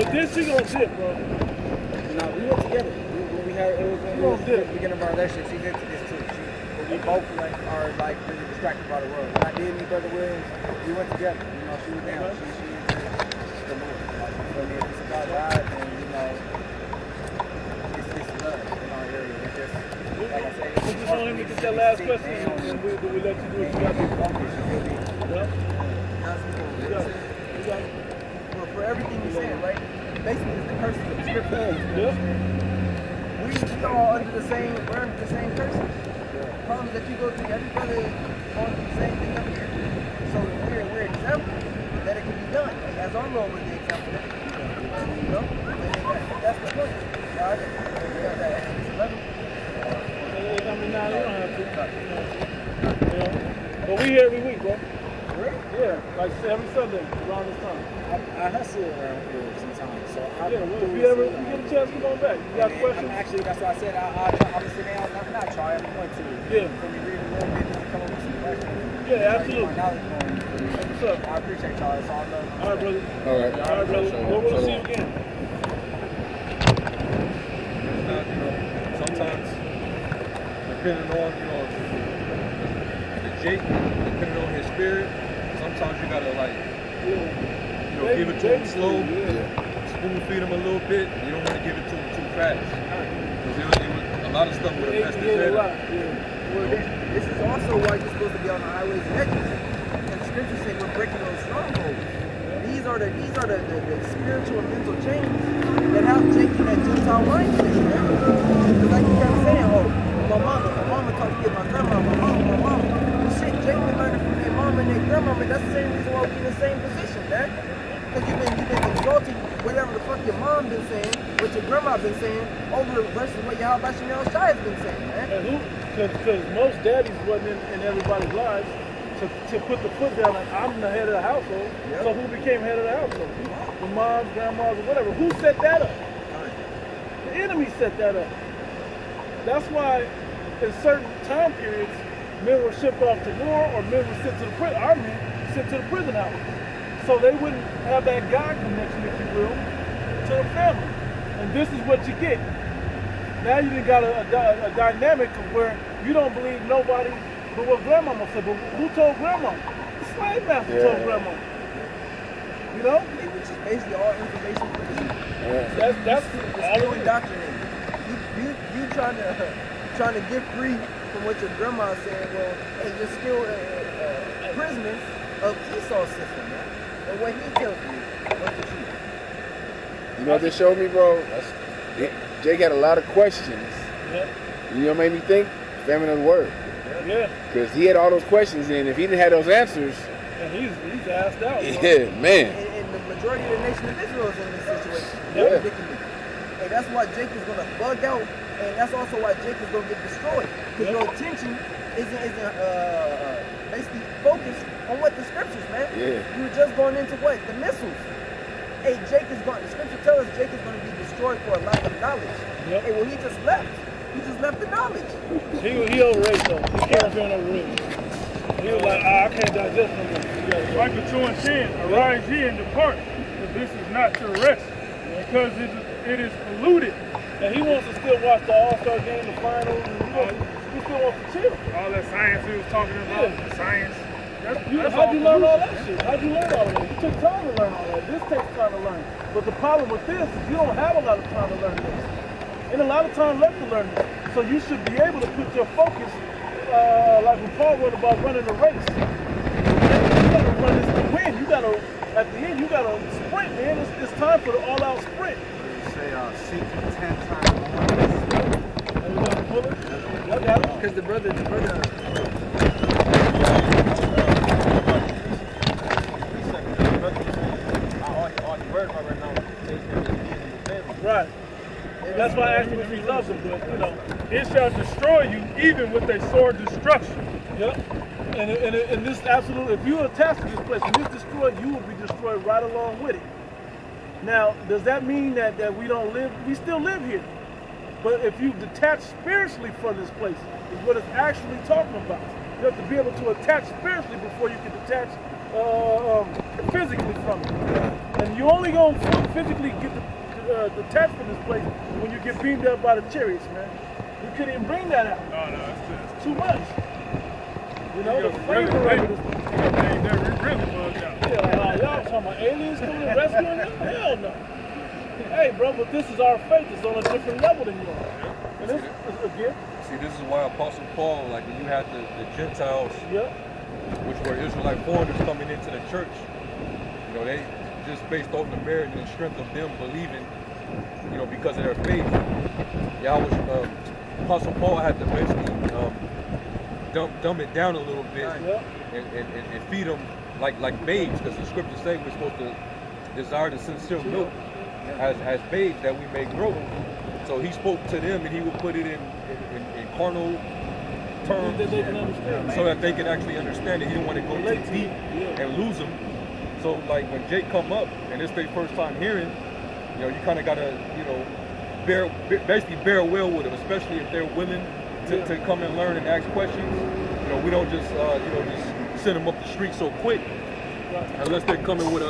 But this she gonna dip, bro. No, we went together. When we had it was the beginning of our relationship. She did to this too. We both are like really distracted by the world. When I did meet Brother Williams, we went together. You know, she was down. She the Lord. Like, you feel me? If it's about God, then you know, it's love in our area. It's just like I said. We just want him to get that last question, and then we let you do what you got to do. For everything you're saying, right? Basically, it's the curses of the scripture. Yeah. We all under the same, we're under the same curses. Problems that you go through, every brother is going through the same thing up here. So we're examples that it can be done. Like, as our Lord was the example that it can be done. You know? And that's the point. God, it's 11. I mean, nah, you don't have to. You know? But we here every week, bro. Really? Yeah, like every Sunday around this time. I hustle around here sometimes, so I well, if you ever get a chance, come on back. You got questions? Actually, that's why I said I'm gonna sit down. I'm not trying. I'm going to. Yeah. For me, read a little bit, just to come up with some questions. Yeah, absolutely. What's up? I appreciate y'all. It's all love. All right, brother. All right. All right, brother. We'll see you again. Sometimes, depending on the Jake, depending on his spirit, sometimes you gotta like. Give it to him slow, spoon feed him a little bit. You don't want to give it to him too fast. Because a lot of stuff would have messed his head up. Well, this is also why you're supposed to be on the highways and hedges. And the scriptures say we're breaking those strongholds. These are the spiritual and mental chains that have Jake in that Gentile mindset. Because like you kept saying, oh, my mama taught me to get my grandma, my mama. Shit, Jake been learning from their mom and their grandmama. That's the same reason why we're in the same position, man. Because you've been exalting whatever the fuck your mom been saying, what your grandma been saying, over versus what your Halbashim Chanel Shai has been saying, man. And because most daddies wasn't in everybody's lives to put the foot down like I'm the head of the household. Yep. So who became head of the household? The moms, grandmas, or whatever. Who set that up? The enemy set that up. That's why in certain time periods, men were shipped off to war or men were sent to the prison. Our men sent to the prison house. So they wouldn't have that God connection, if you will, to the family. And this is what you get. Now you got a dynamic of where you don't believe nobody but what grandmama said. But who told grandma? The slave master told grandma. You know? Which is basically all information for you. That's all indoctrinated. You trying to get free from what your grandma said. Well, hey, you're still prisoners of Esau's system, man. And what he tells you, what the truth. You know what this showed me, bro? Jake had a lot of questions. Yeah. You know what made me think? Famine of the Word. Yeah. Because he had all those questions, and if he didn't have those answers... And he's asked out. Yeah, man. And the majority of the nation of Israel is in this situation. Yeah. And that's why Jake is going to bug out, and that's also why Jake is going to get destroyed. Because your attention isn't basically focused on what the scriptures, man. Yeah. You were just going into what? The missiles. Hey, the scripture tells us Jake is going to be destroyed for a lack of knowledge. Yep. Hey, well, he just left. He just left the knowledge. He overrated though. He came up here and overrated. He was like, I can't digest no more. Michael 2:10, arise ye and depart, for this is not your rest, because it is polluted. And he wants to still watch the All-Star game, the finals, and he still wants to chill. All that science he was talking about, science. How'd you learn all that shit? How'd you learn all of that? You took time to learn all that. This takes time to learn. But the problem with this is you don't have a lot of time to learn this. And a lot of time left to learn this. So you should be able to put your focus, like when Paul wrote about running a race. You gotta run this to win. You gotta, at the end, you gotta sprint, man. It's time for the all-out sprint. You say seek 10 times more. Because the brother. Right. That's why I asked him if he loves him, but you know. It shall destroy you even with a sword destruction. Yep. And this absolutely, if you attach to this place and this destroyed, you will be destroyed right along with it. Now, does that mean that we don't live? We still live here. But if you detach spiritually from this place, is what it's actually talking about. You have to be able to attach spiritually before you can detach physically from it. And you only gonna physically get detached from this place when you get beamed up by the chariots, man. You couldn't even bring that out. No, It's too much. You know, the really, flavor of it is. really bugged out. Yeah, y'all talking about aliens coming and rescuing them? Hell no. Hey, bro, but this is our faith. It's on a different level than yours. And this is a gift. See, this is why Apostle Paul, like when you had the Gentiles, Yep. which were Israelite foreigners coming into the church, you know, they just based on the merit and strength of them believing, you know, because of their faith. Yeah, Apostle Paul had to basically dumb it down a little bit and feed them like babes, because the scriptures say we're supposed to desire the sincere milk as babes that we may grow. So he spoke to them and he would put it in carnal terms That they can understand. so that they can actually understand it. He didn't want to go too deep and lose them. So like when Jake come up and it's their first time hearing, you know, you kind of gotta, you know, basically bear well with them, especially if they're willing to come and learn and ask questions. You know, we don't just just send them up the street so quick. Unless they're coming with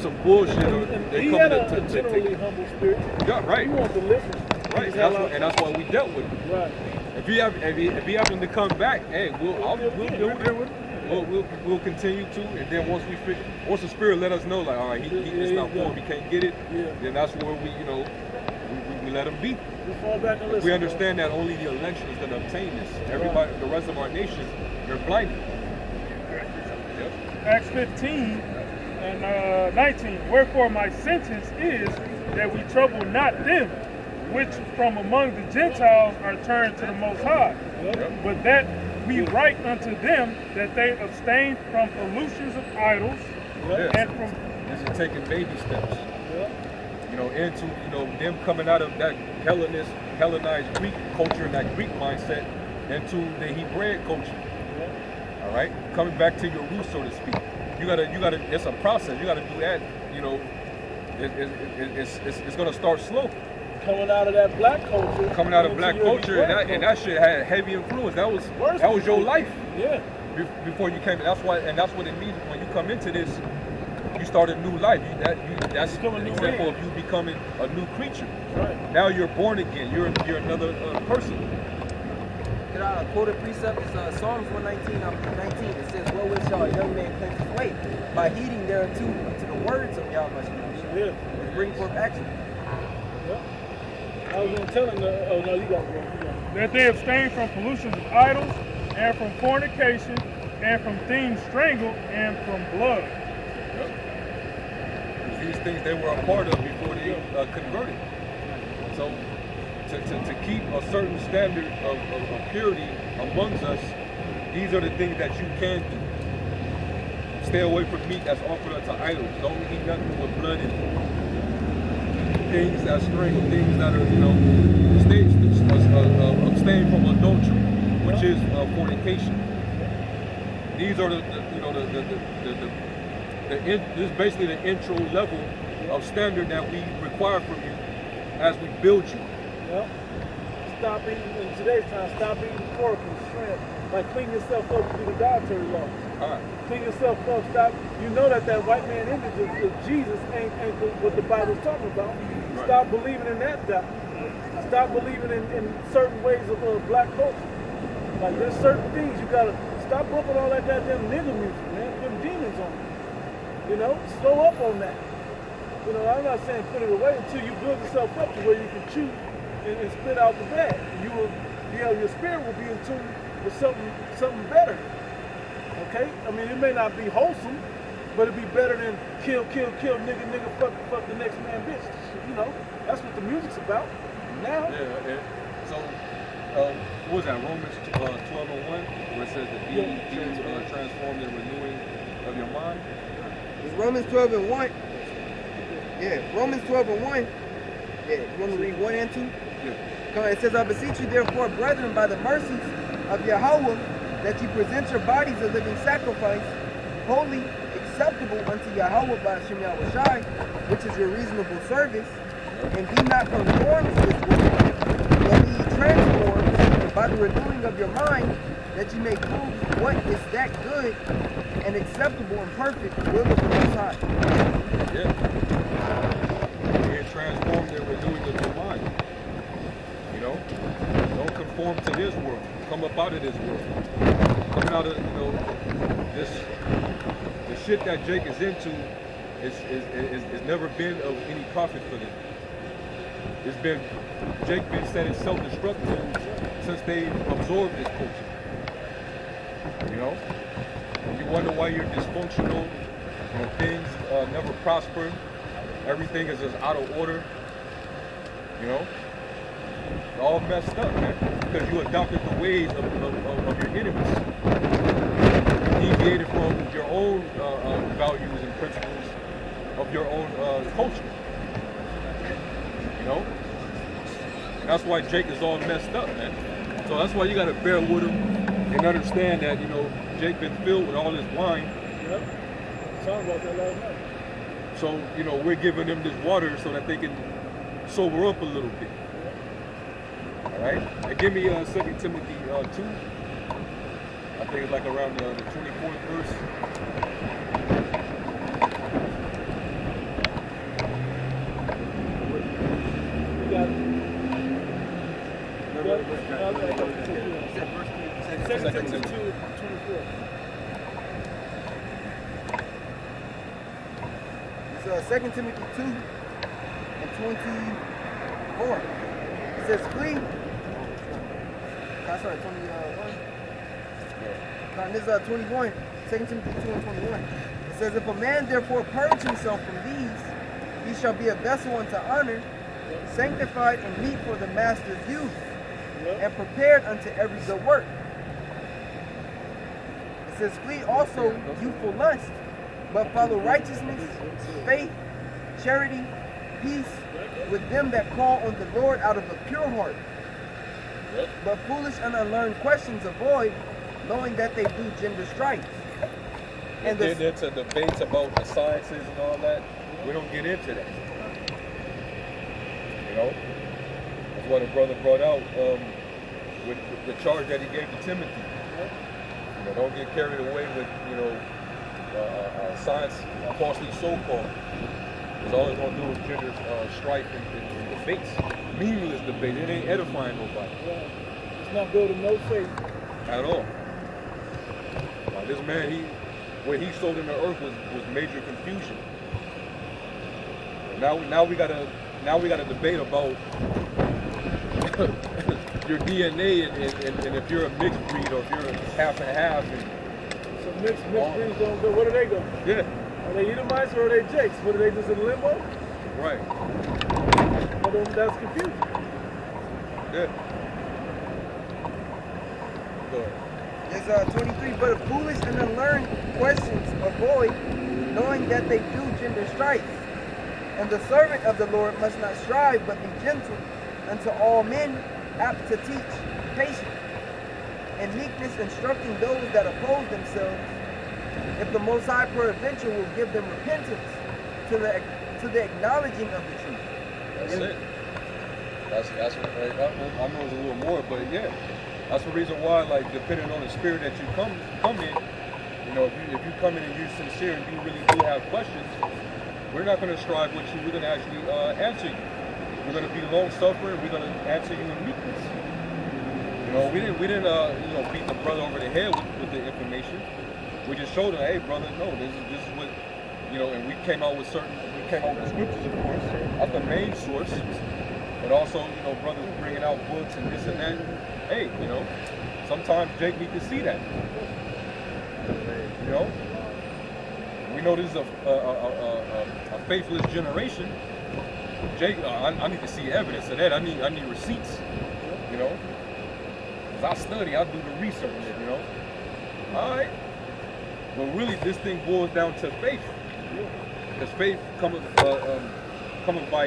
some bullshit, or they he come had to a generally humble spirit. Yeah, right. He wanted to listen. Right, and that's why we dealt with him. Right. If he happens to come back, hey, we'll deal with it. We'll continue to, and then once the spirit let us know, like, all right, it's not for him, he can't get it. Then that's where we let him be. Fall back and listen, We understand that only the election is going to obtain this. Everybody, the rest of our nation, they're blinded. Acts 15 and 19. Wherefore my sentence is that we trouble not them, which from among the Gentiles are turned to the Most High, but that we write unto them that they abstain from pollutions of idols and from. This is taking baby steps. You know, into them coming out of that Hellenized Greek culture and that Greek mindset into the Hebraic culture. All right, coming back to your roots, so to speak. You gotta. It's a process. You gotta do that. You know, it's gonna start slow. Coming out of that black culture. Coming out of black culture, and that shit had heavy influence. That was your life. Yeah. Before you came, that's what it means when you come into this. You start a new life. That's an example of you becoming a new creature. Right. Now you're born again. You're another person. Did I quote a precept? It's Psalms 119:19. It says, "Wherewith shall a young man cleanse his way? By heeding thereunto to the words of Yahweh." Yeah. And bring forth action. Yeah. I was going to tell him that. Oh no, you got to go. That they abstain from pollutions of idols and from fornication and from things strangled and from blood. These things they were a part of before they converted. So to keep a certain standard of purity amongst us, these are the things that you can do. Stay away from meat that's offered unto idols. Don't eat nothing with blood in it. Things that strangle, things that are, abstain from adultery, which is fornication. These are this is basically the intro level of standard that we require from you as we build you. Yep. Stop eating, in today's time, stop eating pork and shrimp. Like, clean yourself up through the dietary law. All right. Clean yourself up. Stop. You know that white man image of Jesus ain't what the Bible's talking about. Right. Stop believing in that doctrine. Stop believing in certain ways of black culture. Like, there's certain things you gotta stop bumping all that goddamn nigga music, man. Them demons on it. You know, slow up on that. You know, I'm not saying put it away until you build yourself up to where you can chew and spit out the bad. You will, your spirit will be in tune with something better. Okay? I mean, it may not be wholesome, but it'd be better than kill, nigga, fuck the next man, bitch. You know, that's what the music's about. Now. Yeah. So, what was that? Romans 12:1, where it says that be transformed in renewing of your mind. It's Romans 12:1. Yeah, Romans 12:1. Yeah, you want to read 1 and 2? Yeah. It says, "I beseech you therefore, brethren, by the mercies of Yahweh, that you present your bodies a living sacrifice, holy, acceptable unto Yahweh by Hashem Yahushai, which is your reasonable service, and be not conformed to this world, but be transformed by the renewing of your mind, that you may prove what is that good and acceptable and perfect will of the Most High. Yeah. Being transformed and renewing of your mind. You know? Don't conform to this world. Come up out of this world. Coming out of, the shit that Jake is into is never been of any profit for them. Jake been set in self-destruct since they absorbed this culture. You know? You wonder why you're dysfunctional, things never prosper, everything is just out of order. You know? It's all messed up, man. Because you adopted the ways of your enemies. You deviated from your own values and principles of your own culture. You know? And that's why Jake is all messed up, man. So that's why you gotta bear with him and understand that, Jake been filled with all this wine. Yep. Talking about that last night. So, we're giving them this water so that they can sober up a little bit. All right? And give me 2 Timothy 2. I think it's like around the 24th verse. You got it. Second Timothy 2, 24. It's 2 Timothy 2 and 24. It says, flee. Sorry, 21. No, this is 21. 2 Timothy 2 and 21. It says, if a man therefore purge himself from these, he shall be a vessel unto honor, sanctified and meet for the master's use, and prepared unto every good work. It says, flee also youthful lust, but follow righteousness, faith, charity, peace, with them that call on the Lord out of a pure heart. But foolish and unlearned questions avoid, knowing that they do gender strife. And get into debates about the sciences and all that. We don't get into that. That's what the brother brought out with the charge that he gave to Timothy. Don't get carried away with, science, falsely so-called. Because all it's going to do is gender strife and debates. Meaningless debate. It ain't edifying nobody. It's not building no faith. At all. This man, what he sold in the earth was major confusion. Now we gotta debate about your DNA and if you're a mixed breed or if you're half and half. So mixed breeds don't go. Where do they go? Yeah. Are they Edomites or are they Jakes? What are they just in limbo? Right. Well, that's confusing. Yeah. Go ahead. It's 23, but if foolish and unlearned questions avoid, knowing that they do gender strife. And the servant of the Lord must not strive, but be gentle unto all men, apt to teach, patient, and meekness, instructing those that oppose themselves, if the Most High peradventure will give them repentance to the acknowledging of the truth. That's it. That's what, I know it's a little more, but yeah. That's the reason why, like, depending on the spirit that you come in, if you come in and you're sincere and you really do have questions, we're not going to strive with you. We're going to actually answer you. We're going to be long-suffering. We're going to answer you in meekness. We didn't beat the brother over the head with the information. We just showed him, hey, brother, no, this is what, and we came out with scriptures, of course. That's the main source. But also, brothers bringing out books and this and that. Hey, sometimes Jake need to see that. We know this is a faithless generation. Jake, I need to see evidence of that. I need receipts. Because I study, I do the research. All right. But really, this thing boils down to faith. Because faith coming by